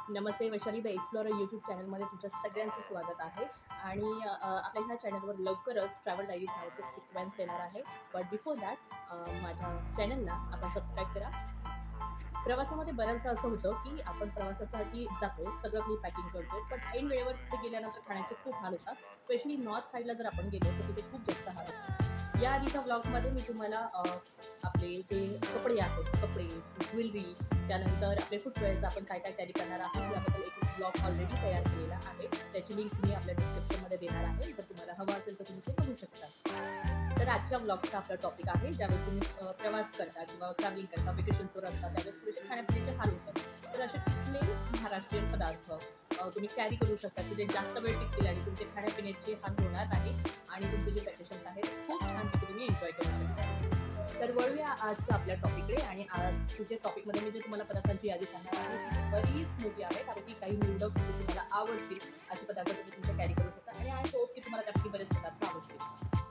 Namaste Vaishali the explorer YouTube चॅनलमध्ये तुमच्या सगळ्यांचं स्वागत आहे. आणि आपल्या ह्या चॅनलवर लवकरच ट्रॅव्हल डायरीज नावाचं सिक्वेन्स येणार आहे. बट बिफोर दॅट माझ्या चॅनलला आपण सबस्क्राईब करा. प्रवासामध्ये बऱ्याचदा असं होतं की आपण प्रवासासाठी जातो, सगळं काही पॅकिंग करतो, पण ऐन वेळेवर तिथे गेल्यानंतर खाण्याचे खूप हाल होतात. स्पेशली नॉर्थ साईडला जर आपण गेलो तर तिथे खूप जास्त हाल होतात. या आधीच्या ब्लॉगमध्ये मी तुम्हाला आपले जे कपडे आहेत, कपडे, ज्वेलरी, त्यानंतर आपले फुटवेअर्स, आपण काय काय कॅरी करणार आहोत याबद्दल एक ब्लॉग ऑलरेडी तयार केलेला आहे. त्याची लिंक मी आपल्या डिस्क्रिप्शनमध्ये देणार आहे. जर तुम्हाला हवं असेल तर तुम्ही ते बघू शकता. तर आजच्या ब्लॉगचा आपला टॉपिक आहे, ज्यावेळेस तुम्ही प्रवास करता किंवा ट्रॅव्हलिंग करता, वेकेशन्सवर असता, त्यावेळेस थोडेसे खाण्यापिण्याचे हाल होतात. तर असे कुठले महाराष्ट्रीयन पदार्थ तुम्ही कॅरी करू शकता की जे जास्त वेळ टिकतील आणि तुमचे खाण्यापिण्याचे हाल होणार नाही आणि तुमचे जे वेकेशन्स आहेत खूप छानपैकी तुम्ही एन्जॉय करू शकता. तर वळूया आजच्या आपल्या टॉपिककडे. आणि आजच्या जे टॉपिकमध्ये मी जे तुम्हाला पदार्थांची यादी सांगणार आहे ती बरीच मोठी आहे, कारण की काही निवडक जे तुम्हाला आवडतील असे पदार्थ तुम्ही तुमच्या कॅरी करू शकता. आणि आय होप की तुम्हाला त्यापैकी बरेच पदार्थ आवडतील.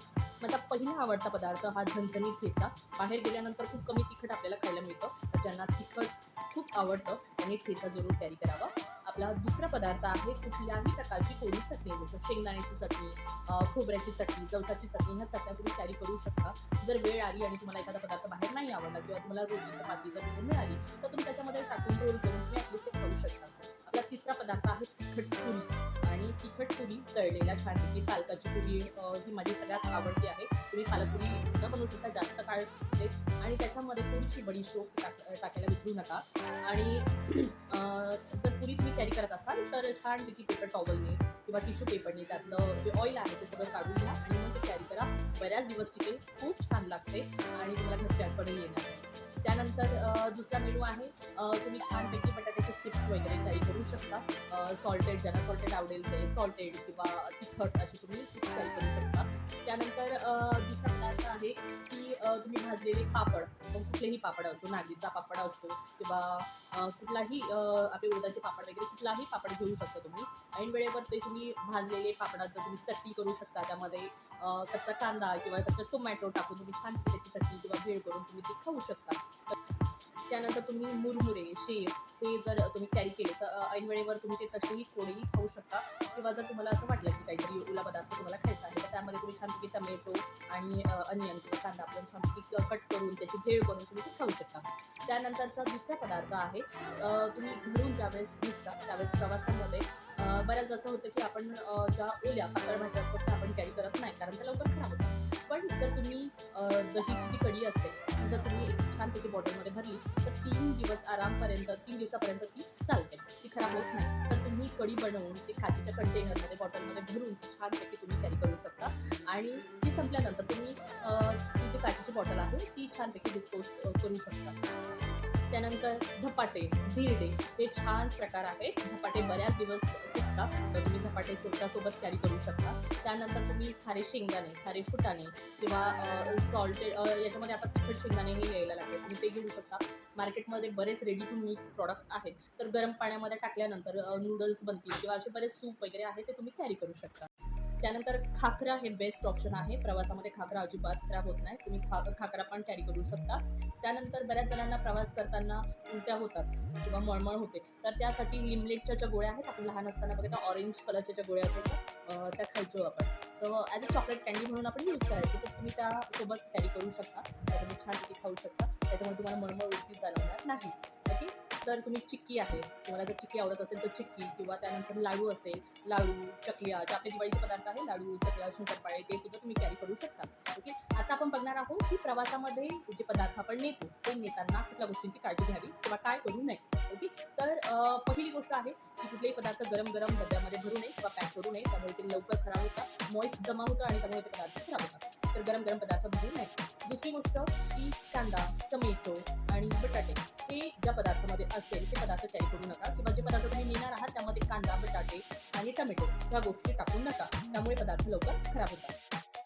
माझा पहिला आवडता पदार्थ हा झणझणीत ठेचा. बाहेर गेल्यानंतर खूप कमी तिखट आपल्याला खायला मिळतं, तर ज्यांना तिखट खूप आवडतं त्यांनी ठेचा जरूर कॅरी करावा. आपला दुसरा पदार्थ आहे कुठल्याही प्रकारची कोणी चटणी, जसं शेंगदाण्याची चटणी, खोबऱ्याची चटणी, जवसाची चटणी. ह्या चटण्या तुम्ही कॅरी करू शकता. जर वेळ आली आणि तुम्हाला एखादा पदार्थ बाहेर नाही आवडला किंवा तुम्हाला रोटी चपाती जर कुठे मिळाली तर तुम्ही त्याच्यामध्ये टाकून रोल करून तुम्ही ॲटलिस्ट ते खाऊ शकता. आपला तिसरा पदार्थ आहे तिखट पुरी. आणि तिखट पुरी तळलेल्या छानपैकी पालकाची पुरी ही माझी सगळ्यात आवडती आहे. तुम्ही पालकपुरी सुद्धा बनवू शकता जास्त काळ टिकते. आणि त्याच्यामध्ये थोडीशी बडीशोप टाकायला विसरू नका. आणि जर पुरी तुम्ही कॅरी करत असाल तर छानपैकी पेपर टॉवलने किंवा टिश्यू पेपरने त्यातलं जे ऑइल आहे ते सगळं काढून घ्या आणि मग ते कॅरी करा. बऱ्याच दिवस टिकेल, खूप छान लागते आणि तुम्हाला घरची आठवणही येणार आहे. त्यानंतर दुसरा मेनू आहे, तुम्ही छानपैकी बटाट्याचे चिप्स वगैरे कॅरी करू शकता. सॉल्टेड, ज्यांना सॉल्टेड आवडेल ते सॉल्टेड किंवा तिखट अशी तुम्ही चिप्स कॅरी करू शकता. त्यानंतर दुसरा पदार्थ आहे की तुम्ही भाजलेले पापड, मग कुठलेही पापड असतो, नागलीचा पापड असतो किंवा कुठलाही आपले उडदाचे पापड वगैरे कुठलाही पापड घेऊ शकता तुम्ही. ऐन वेळेवर ते तुम्ही भाजलेले पापडाचं तुम्ही चटणी करू शकता. त्यामध्ये कच्चा कांदा किंवा कच्चा टोमॅटो टाकून तुम्ही छान त्याची चटणी किंवा भेळ करून तुम्ही ती खाऊ शकता. त्यानंतर तुम्ही मुरमुरे, शेव हे जर तुम्ही कॅरी केले तर ऐन वेळेवर तुम्ही ते तसेही थोडेही खाऊ शकता. किंवा जर तुम्हाला असं वाटलं की काहीतरी ओला पदार्थ तुम्हाला खायचा आहे तर त्यामध्ये तुम्ही छानपैकी टमॅटो आणि अनियन किंवा कांदा आपण छानपैकी कट करून त्याची भेळ करून तुम्ही ती खाऊ शकता. त्यानंतरचा दुसरा पदार्थ आहे, तुम्ही घरून ज्यावेळेस निघता त्यावेळेस प्रवासामध्ये बऱ्याच असं होतं की आपण ज्या ओल्या पातळ भाज्या असतात त्या आपण कॅरी करत नाही, कारण त्या लवकर खराब होतात. पण जर तुम्ही दहीची जी कढी असते ती जर तुम्ही एक छानपैकी बॉटलमध्ये भरली तर 3 दिवसापर्यंत ती चालते, ती खराब होत नाही. तर तुम्ही कढी बनवून ती काचेच्या कंटेनरमध्ये बॉटलमध्ये भरून ती छानपैकी तुम्ही कॅरी करू शकता. आणि ती संपल्यानंतर तुम्ही ती जी काचेची बॉटल आहे ती छानपैकी डिस्पोज करू शकता. त्यानंतर धपाटे, धिरडे हे छान प्रकार आहेत. धपाटे बऱ्याच दिवस टिकतात, तर तुम्ही धपाटे स्वतःसोबत कॅरी करू शकता. त्यानंतर तुम्ही खारे शेंगदाणे, खारे फुटाणे किंवा सॉल्टेड, याच्यामध्ये आता तिखट शेंगदाणेही यायला लागले, तुम्ही ते घेऊ शकता. मार्केटमध्ये बरेच रेडी टू मिक्स प्रॉडक्ट आहेत, तर गरम पाण्यामध्ये टाकल्यानंतर नूडल्स बनतील किंवा असे बरेच सूप वगैरे आहे ते तुम्ही कॅरी करू शकता. त्यानंतर खाकरा हे बेस्ट ऑप्शन आहे. प्रवासामध्ये खाकरा अजिबात खराब होत नाही, तुम्ही खाकरा पण कॅरी करू शकता. त्यानंतर बऱ्याच जणांना प्रवास करताना उलट्या होतात किंवा मळमळ होते, तर त्यासाठी लिमलेटच्या ज्या गोळ्या आहेत, आपण लहान असताना बघा ऑरेंज कलरच्या ज्या गोळ्या असायच्या त्या खायचो आपण. So as a chocolate candy म्हणून आपण यूज करायचो, तर तुम्ही त्यासोबत कॅरी करू शकता. त्या तुम्ही छानपैकी खाऊ शकता, त्याच्यामुळे तुम्हाला मळमळ उलटी जाणवणार नाही. ओके. तर तुम्ही चिक्की आहे, तुम्हाला जर चिक्की आवडत असेल तर चिक्की, किंवा त्यानंतर लाडू असेल, लाडू, चकल्या, जे आपले दिवाळीचे पदार्थ आहे, लाडू, चकल्या, शंकरपाळे, ते सुद्धा तुम्ही कॅरी करू शकता. ओके. आता आपण बघणार आहोत की प्रवासामध्ये जे पदार्थ आपण नेतो ते नेताना कुठल्या गोष्टींची काळजी घ्यावी किंवा काय करू नये. ओके. तर पहिली गोष्ट आहे की कुठलेही पदार्थ गरम गरम डब्यामध्ये भरू नये किंवा पॅक करू नये, त्यामुळे ते लवकर खराब होतात, मॉइस्ट जमा होतं आणि त्यामुळे ते पदार्थ खराब होतात. तर गरम गरम पदार्थ भरू नये. दुसरी गोष्ट की कांदा, टोमॅटो आणि बटाटे हे ज्या पदार्थामध्ये असेल ते पदार्थ कॅरी करू नका, किंवा जे पदार्थ तुम्ही नेणार आहात त्यामध्ये कांदा, बटाटे आणि टोमॅटो ह्या गोष्टी टाकू नका, त्यामुळे पदार्थ लवकर खराब होतात.